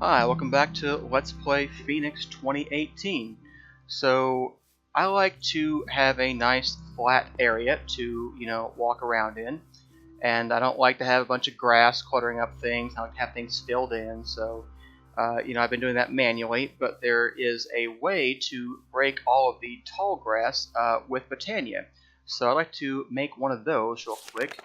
Hi, welcome back to Let's Play Phoenix 2018. So, I like to have a nice flat area to, walk around in. And I don't like to have a bunch of grass cluttering up things. I like to have things filled in. So, I've been doing that manually, but there is a way to break all of the tall grass with Botania. So, I'd like to make one of those real quick.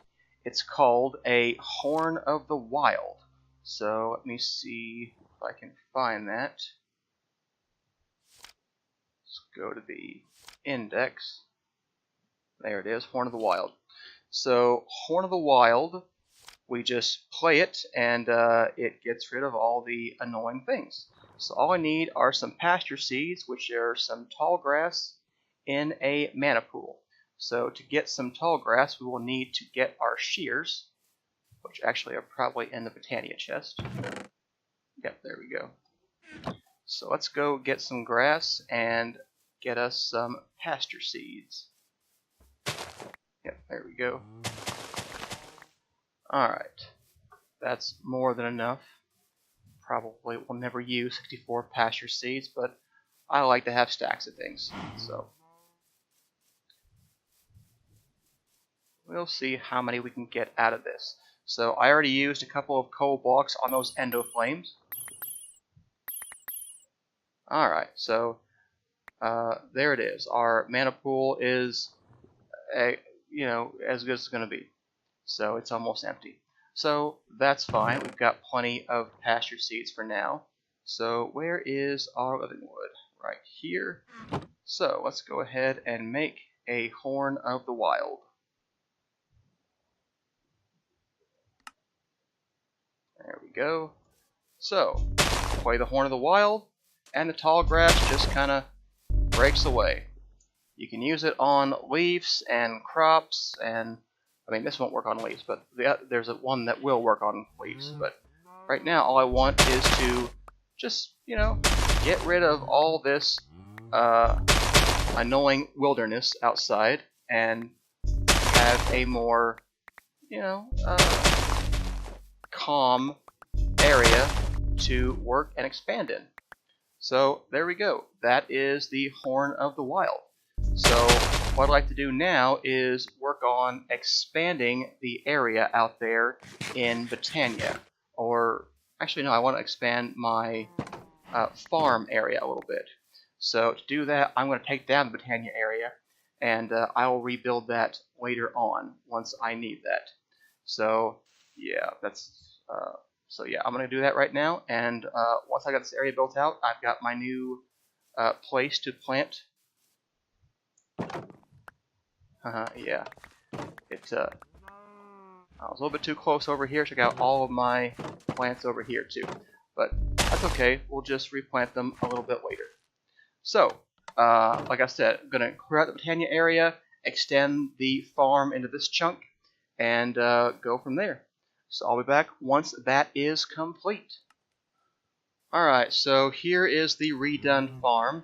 It's called a Horn of the Wild. So, let me see if I can find that. Let's go to the index. There it is, Horn of the Wild. So, Horn of the Wild, we just play it, and it gets rid of all the annoying things. So all I need are some pasture seeds, which are some tall grass in a mana pool. So to get some tall grass, we will need to get our shears, which actually are probably in the Botania chest. Yep, there we go. So let's go get some grass and get us some pasture seeds. Yep, there we go. Alright, that's more than enough. Probably will never use 64 pasture seeds, but I like to have stacks of things, so we'll see how many we can get out of this. So I already used a couple of coal blocks on those endo flames. Alright, so there it is. Our mana pool is as good as it's going to be. So it's almost empty. So that's fine. We've got plenty of pasture seeds for now. So where is our living wood? Right here. So let's go ahead and make a Horn of the Wild. There we go. So, play the Horn of the Wild, and the tall grass just kind of breaks away. You can use it on leaves and crops, and I mean, this won't work on leaves, but there's one that will work on leaves. But right now, all I want is to just, get rid of all this annoying wilderness outside and have a more, calm area to work and expand in. So there we go. That is the Horn of the Wild. So what I'd like to do now is work on expanding the area out there in Botania. Or, actually no, I want to expand my farm area a little bit. So to do that, I'm going to take down the Botania area, and I will rebuild that later on once I need that. So yeah, I'm going to do that right now, and once I got this area built out, I've got my new place to plant. Yeah, I was a little bit too close over here. Check out all of my plants over here too, but that's okay. We'll just replant them a little bit later. So, like I said, I'm gonna clear out the Botania area, extend the farm into this chunk, and go from there. So I'll be back once that is complete. Alright, so here is the redone farm.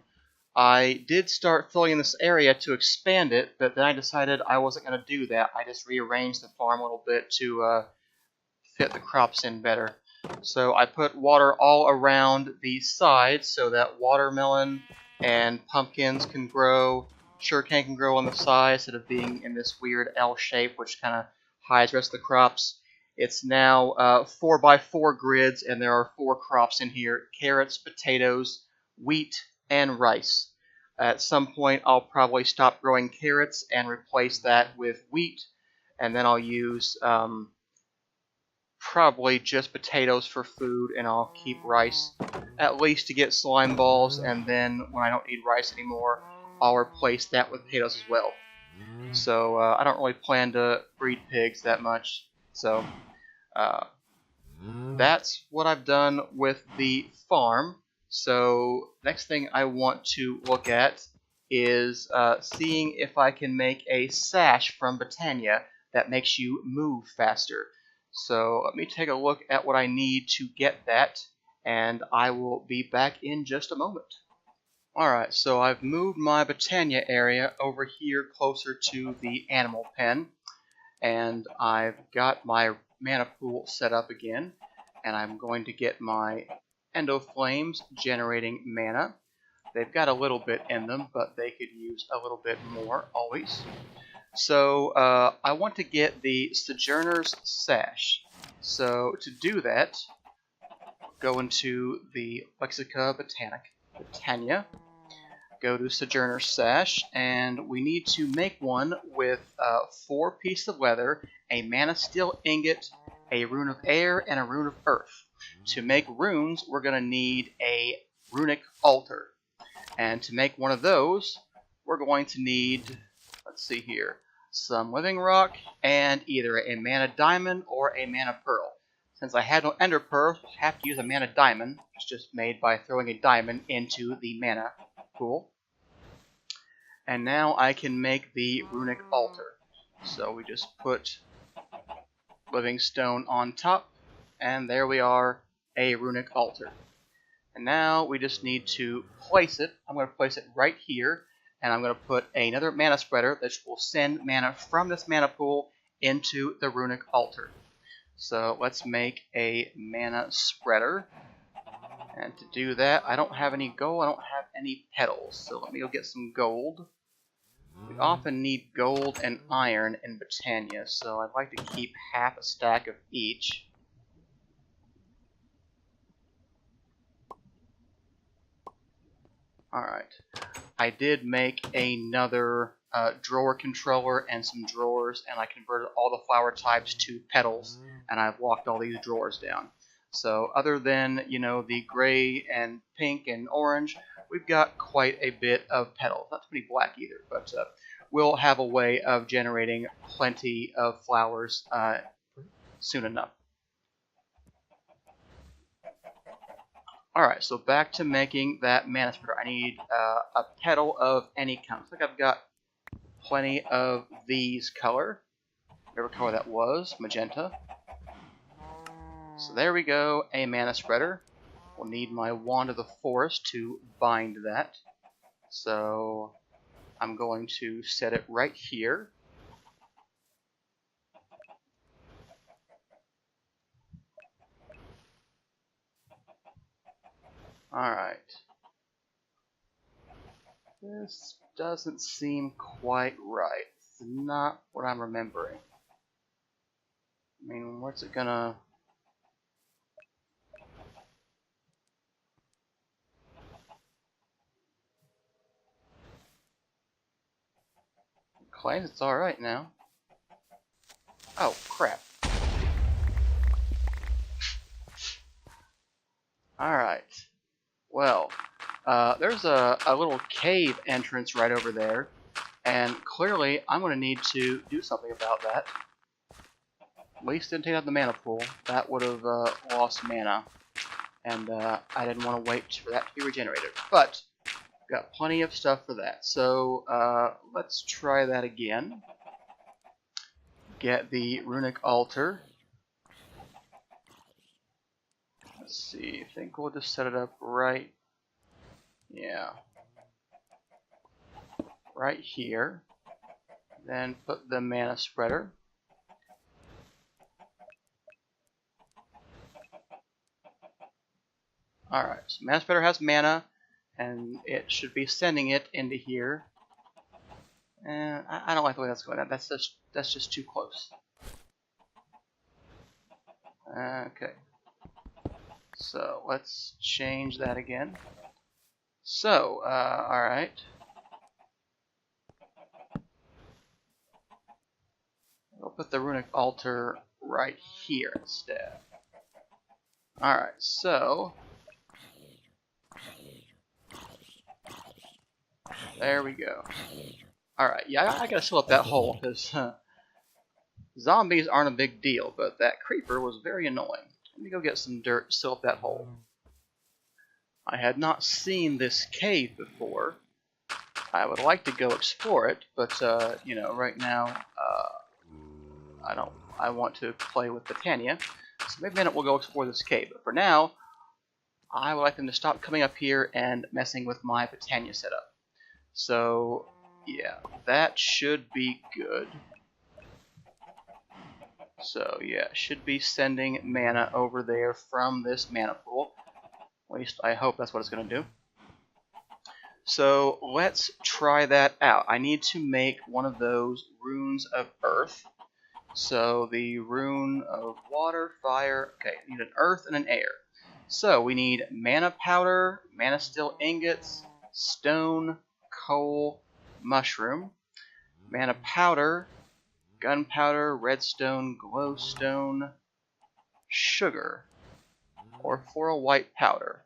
I did start filling in this area to expand it, but then I decided I wasn't going to do that. I just rearranged the farm a little bit to fit the crops in better. So I put water all around the sides so that watermelon and pumpkins can grow, sugarcane can grow on the side instead of being in this weird L shape which kind of hides the rest of the crops. It's now 4x4 grids, and there are 4 crops in here: carrots, potatoes, wheat, and rice. At some point, I'll probably stop growing carrots and replace that with wheat, and then I'll use probably just potatoes for food, and I'll keep rice at least to get slime balls, and then when I don't need rice anymore, I'll replace that with potatoes as well. So I don't really plan to breed pigs that much, so that's what I've done with the farm. So next thing I want to look at is seeing if I can make a sash from Botania that makes you move faster. So let me take a look at what I need to get that, and I will be back in just a moment. Alright, so I've moved my Botania area over here closer to the animal pen, and I've got my mana pool set up again, and I'm going to get my endo flames generating mana. They've got a little bit in them, but they could use a little bit more always. So I want to get the Sojourner's Sash. So to do that, go into the Lexica Botania, go to Sojourner's Sash, and we need to make one with 4 pieces of leather, a mana steel ingot, a rune of air, and a rune of earth. To make runes, we're going to need a runic altar. And to make one of those, we're going to need, let's see here, some living rock and either a mana diamond or a mana pearl. Since I had no ender pearl, I have to use a mana diamond. It's just made by throwing a diamond into the mana pool. And now I can make the runic altar. So we just put living stone on top, and there we are, a runic altar. And now we just need to place it. I'm going to place it right here, and I'm going to put another mana spreader that will send mana from this mana pool into the runic altar. So let's make a mana spreader. And to do that, I don't have any gold, I don't have any petals. So let me go get some gold. We often need gold and iron in Botania, so I'd like to keep half a stack of each. Alright, I did make another drawer controller and some drawers, and I converted all the flower types to petals, and I've locked all these drawers down. So other than, you know, the gray and pink and orange, we've got quite a bit of petals. Not too many black either, but we'll have a way of generating plenty of flowers soon enough. Alright, so back to making that mana spreader. I need a petal of any kind. Looks like I've got plenty of these color. Whatever color that was, magenta. So there we go, a mana spreader. We'll need my wand of the forest to bind that. So I'm going to set it right here. Alright. This doesn't seem quite right. It's not what I'm remembering. I mean, what's it gonna... It claims it's alright now. Oh, crap. Alright. Well, there's a little cave entrance right over there, and clearly I'm going to need to do something about that. At least didn't take out the mana pool. That would have lost mana, and I didn't want to wait for that to be regenerated. But got plenty of stuff for that. So let's try that again. Get the runic altar. Let's see, I think we'll just set it up right, yeah, right here. Then put the mana spreader. Alright, so mana spreader has mana, and it should be sending it into here. And I don't like the way that's going. That's just too close. Okay. So let's change that again. So, alright. We'll put the runic altar right here instead. Alright, so there we go. Alright, yeah, I gotta fill up that hole, because zombies aren't a big deal, but that creeper was very annoying. Let me go get some dirt to fill up that hole. I had not seen this cave before. I would like to go explore it, but you know, right now I want to play with Botania. So maybe in a minute we'll go explore this cave. But for now, I would like them to stop coming up here and messing with my Botania setup. So yeah, that should be good. So yeah, should be sending mana over there from this mana pool. At least I hope that's what it's going to do. So let's try that out. I need to make one of those runes of earth. So the rune of water, fire, okay, I need an earth and an air. So we need mana powder, mana steel ingots, stone, coal, mushroom, mana powder, gunpowder, redstone, glowstone, sugar, or for a white powder.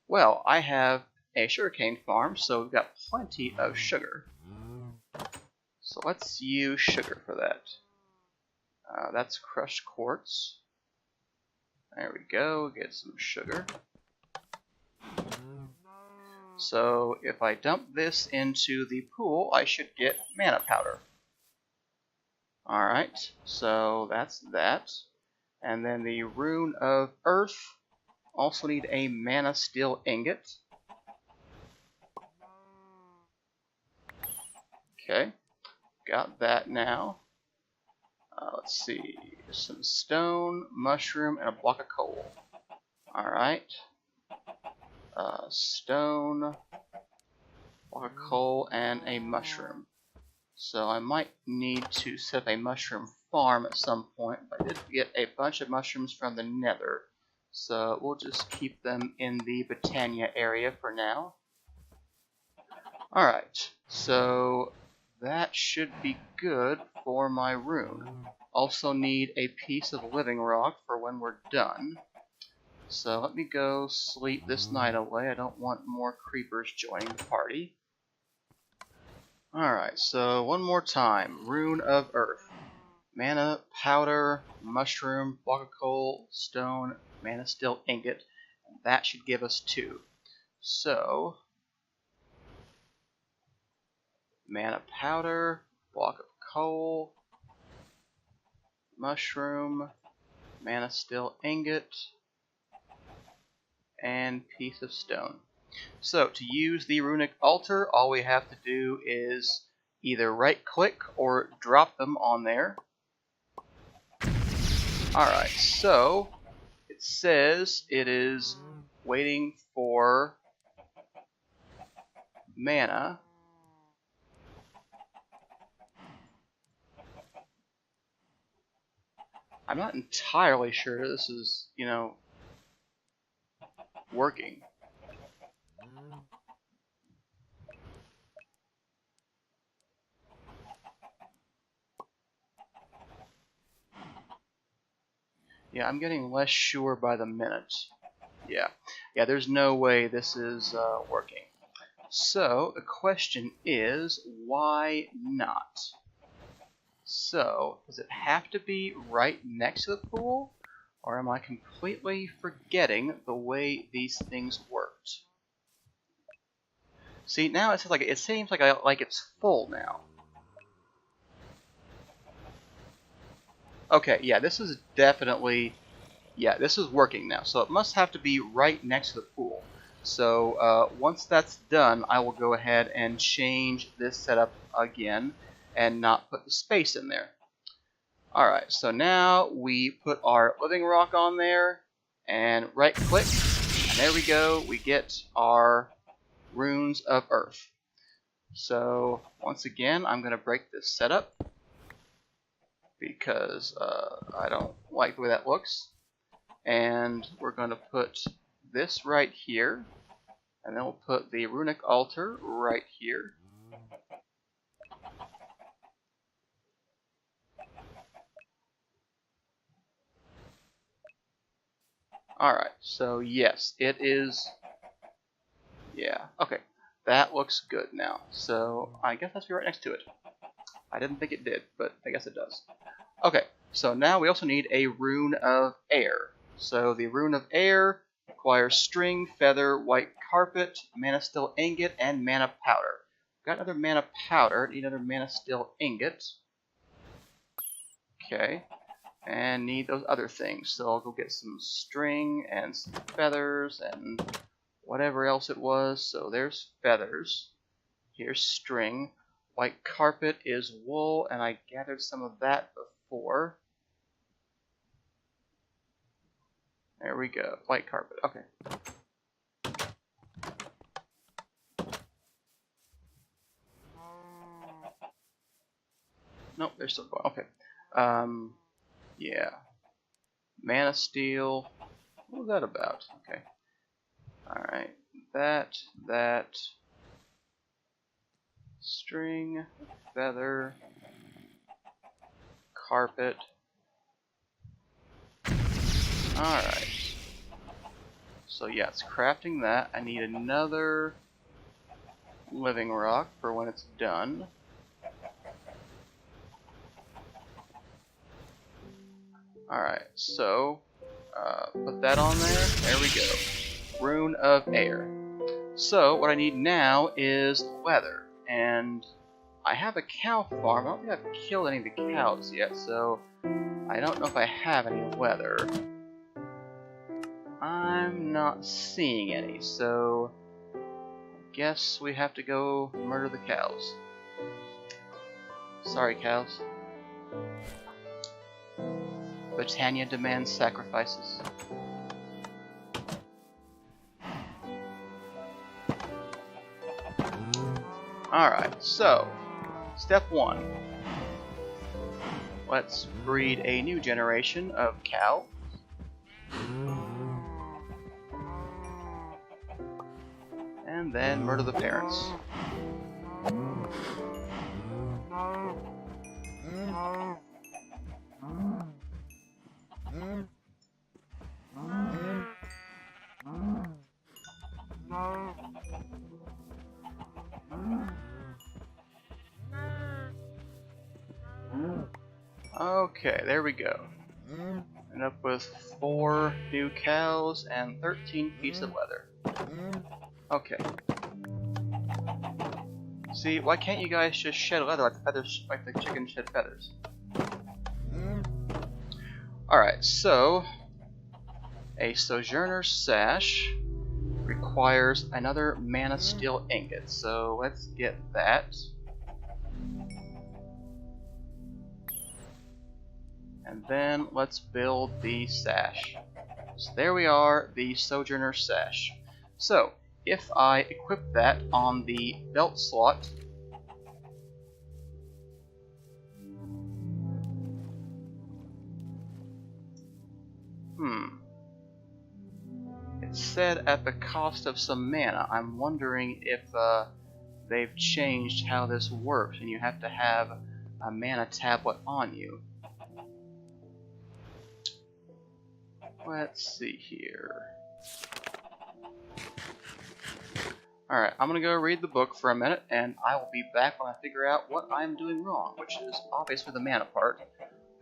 Well, I have a sugarcane farm, so we've got plenty of sugar. So let's use sugar for that. That's crushed quartz. There we go, get some sugar. So if I dump this into the pool, I should get mana powder. Alright, so that's that. And then the rune of earth, also need a mana steel ingot. Okay, got that now. Let's see, some stone, mushroom, and a block of coal. Alright. Stone, block of coal, and a mushroom. So I might need to set up a mushroom farm at some point. I did get a bunch of mushrooms from the nether. So we'll just keep them in the Botania area for now. Alright, so that should be good for my rune. Also need a piece of living rock for when we're done. So let me go sleep this night away. I don't want more creepers joining the party. Alright, so one more time. Rune of earth. Mana, powder, mushroom, block of coal, stone, mana steel ingot. And that should give us 2. So mana powder, block of coal, mushroom, mana steel ingot, and piece of stone. So to use the runic altar, all we have to do is either right click or drop them on there. Alright, so it says it is waiting for mana. I'm not entirely sure this is, working. Yeah, I'm getting less sure by the minute. Yeah, there's no way this is working. So, the question is, why not? So, does it have to be right next to the pool? Or am I completely forgetting the way these things worked? See, now it seems like it's full now. Okay, yeah, this is definitely, this is working now. So it must have to be right next to the pool. So once that's done, I will go ahead and change this setup again and not put the space in there. Alright, so now we put our living rock on there and right click, and there we go, we get our runes of earth. So once again, I'm going to break this setup because I don't like the way that looks. And we're going to put this right here, and then we'll put the runic altar right here. Alright, so yes, it is, okay, that looks good now. So I guess that's right next to it. I didn't think it did, but I guess it does. Okay, so now we also need a rune of air. So the rune of air requires string, feather, white carpet, mana steel ingot, and mana powder. Got another mana powder, need another mana steel ingot. Okay, and need those other things. So I'll go get some string and some feathers and whatever else it was. So there's feathers. Here's string. White carpet is wool, and I gathered some of that before. There we go. White carpet. Okay. Nope, they're still going. Okay. Yeah. Mana Steel. What was that about? Okay. Alright. That. String. Feather. Carpet. Alright. So yeah, it's crafting that. I need another living rock for when it's done. Alright, so put that on there. There we go. Rune of Air. So what I need now is weather. And I have a cow farm. I don't think I've killed any of the cows yet, so I don't know if I have any weather. I'm not seeing any, so I guess we have to go murder the cows. Sorry, cows. Botania demands sacrifices. Alright, so, step 1. Let's breed a new generation of cow. And then murder the parents. Okay, there we go. End up with 4 new cows and 13 pieces of leather. Okay. See, why can't you guys just shed leather like the feathers, like the chicken shed feathers? Alright, so a soujourner sash requires another mana steel ingot, so let's get that. And then let's build the sash. So there we are, the Sojourner sash. So if I equip that on the belt slot, it said at the cost of some mana. I'm wondering if they've changed how this works and you have to have a mana tablet on you. Let's see here. Alright, I'm gonna go read the book for a minute, and I will be back when I figure out what I'm doing wrong, which is obviously the mana part.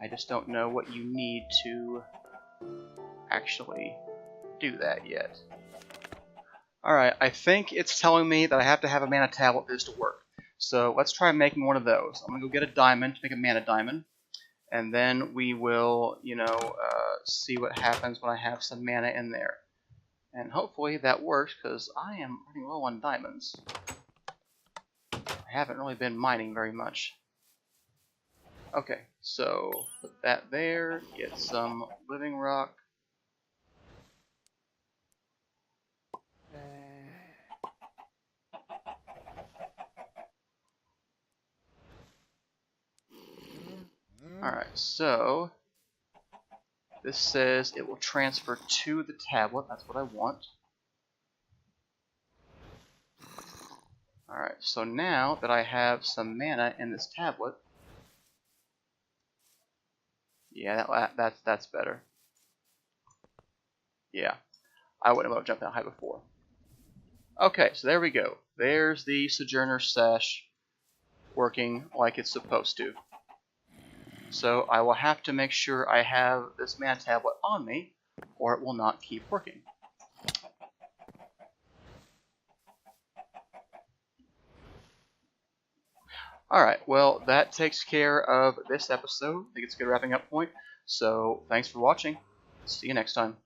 I just don't know what you need to actually do that yet. Alright, I think it's telling me that I have to have a mana tablet for this to work. So let's try making one of those. I'm gonna go get a diamond to make a mana diamond. And then we will, see what happens when I have some mana in there. And hopefully that works, because I am running low on diamonds. I haven't really been mining very much. Okay, so put that there, get some living rock. Alright, so this says it will transfer to the tablet. That's what I want. Alright, so now that I have some mana in this tablet, yeah, that's better. Yeah, I wouldn't have jumped that high before. Okay, so there we go. There's the Sojourner sash working like it's supposed to. So I will have to make sure I have this mana tablet on me, or it will not keep working. Alright, well, that takes care of this episode. I think it's a good wrapping up point. So, thanks for watching. See you next time.